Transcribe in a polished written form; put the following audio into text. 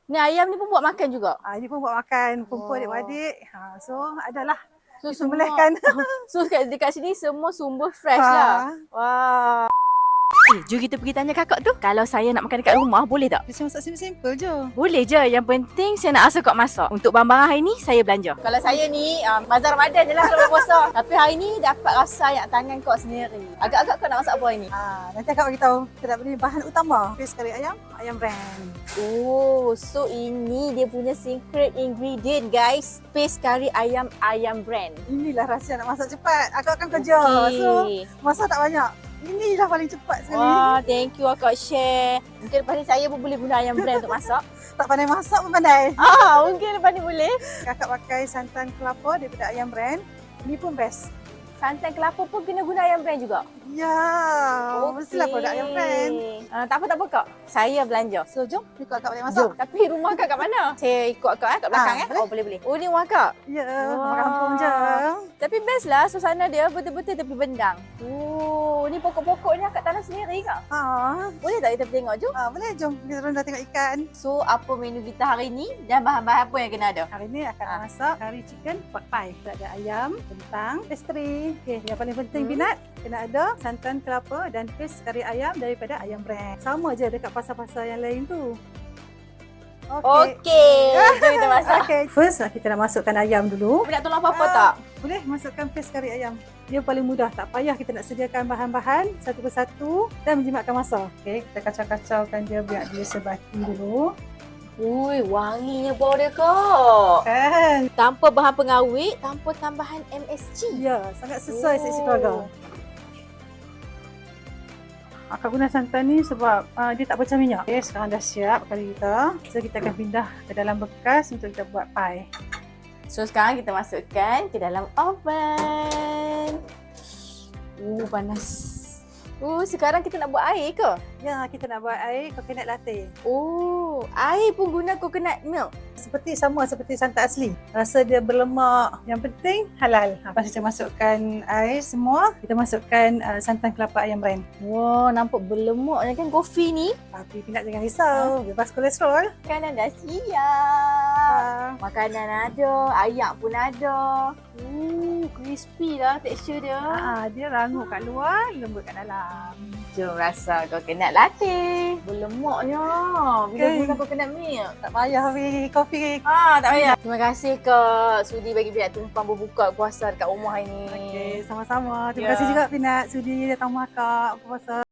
Ni ayam ni pun buat makan juga? Ini pun buat makan, kumpul Oh. adik-adik. So adalah So disembolehkan. So dekat sini semua sumber fresh Ha. lah. Wah. Jom kita pergi tanya kakak tu. Kalau saya nak makan dekat rumah, boleh tak? Dia masak simple je. Boleh je. Yang penting saya nak rasa kau masak. Untuk barang-barang hari ni, saya belanja. Kalau saya ni, bazar Ramadan je lah kalau berpuasa. Tapi hari ni dapat rasa yang tangan kau sendiri. Agak-agak kau nak masak apa hari ni? Nanti akak beritahu. Kita nak beli bahan utama. Fish kari ayam, ayam brand. Oh, so ini dia punya secret ingredient guys. Paste kari ayam, ayam brand. Inilah rahsia nak masak cepat. Akak akan kerja. So, masa tak banyak. Inilah paling cepat sekali. Wah, thank you akak share. Mungkin lepas ni saya pun boleh guna ayam brand untuk masak. Tak pandai masak pun pandai. Mungkin lepas ni boleh. Kakak pakai santan kelapa daripada ayam brand. Ini pun best. Santan kelapa pun kena guna ayam brand juga? Ya, mestilah produk ayam brand. Tak apa kak. Saya belanja. So, jom ikut akak balik masak. Jom. Tapi rumah kak kat mana? Saya ikut akak kat belakang boleh. Oh, boleh. Oh, ni rumah kak? Ya, Wah. makan kampung je. Tapi best lah suasana dia betul-betul tepi bendang. Oh, ni pokok-pokok ni akak tanam sendiri kak? Boleh tak kita tengok jom? Boleh, jom. Kita orang dah tengok ikan. So, apa menu kita hari ni dan bahan-bahan apa yang kena ada? Hari ni akan masak kari chicken pot pie. Kita ada ayam, kentang, pastry. Okey, yang paling penting Binat, kena ada santan kelapa dan paste kari ayam daripada ayam brand. Sama je dekat pasar-pasar yang lain tu. Okey. Jom kita masak. Okay. First, kita nak masukkan ayam dulu. Nak tolong apa-apa tak? Boleh masukkan paste kari ayam. Dia paling mudah, tak payah kita nak sediakan bahan-bahan satu persatu dan menjimatkan masa. Okey, kita kacau-kacaukan dia biar dia sebati dulu. Ui, wanginya bau dia kak. Kan? Tanpa bahan pengawet, tanpa tambahan MSG. Ya, sangat sesuai seksi keluarga. Akak guna santan ni sebab dia tak pecah minyak. Okay, sekarang dah siap kari kita. So, kita akan pindah ke dalam bekas untuk kita buat pie. So, sekarang kita masukkan ke dalam oven. Panas. Sekarang kita nak buat air ke? Ya, kita nak buat air coconut latte. Air pun guna coconut milk. Sama seperti santan asli. Rasa dia berlemak. Yang penting halal. Lepas kita masukkan air semua, kita masukkan santan kelapa ayam brand. Wah, nampak berlemaknya kan kopi ni. Tapi Pinat jangan risau, bebas kolesterol. Makanan dah siap. Makanan ada, ayam pun ada. Crispy lah tekstur dia. Dia rangup kat luar, lembut kat dalam. Jom rasa coconut latte. Berlemaknya. Bila guna coconut milk. Tak payah ambil kopi. Tak payah. Terima kasih Kak sudi bagi Pinat tumpang berbuka puasa dekat rumah ini. Okey, sama-sama. Terima kasih juga Pinat sudi datang rumah Kak puasa.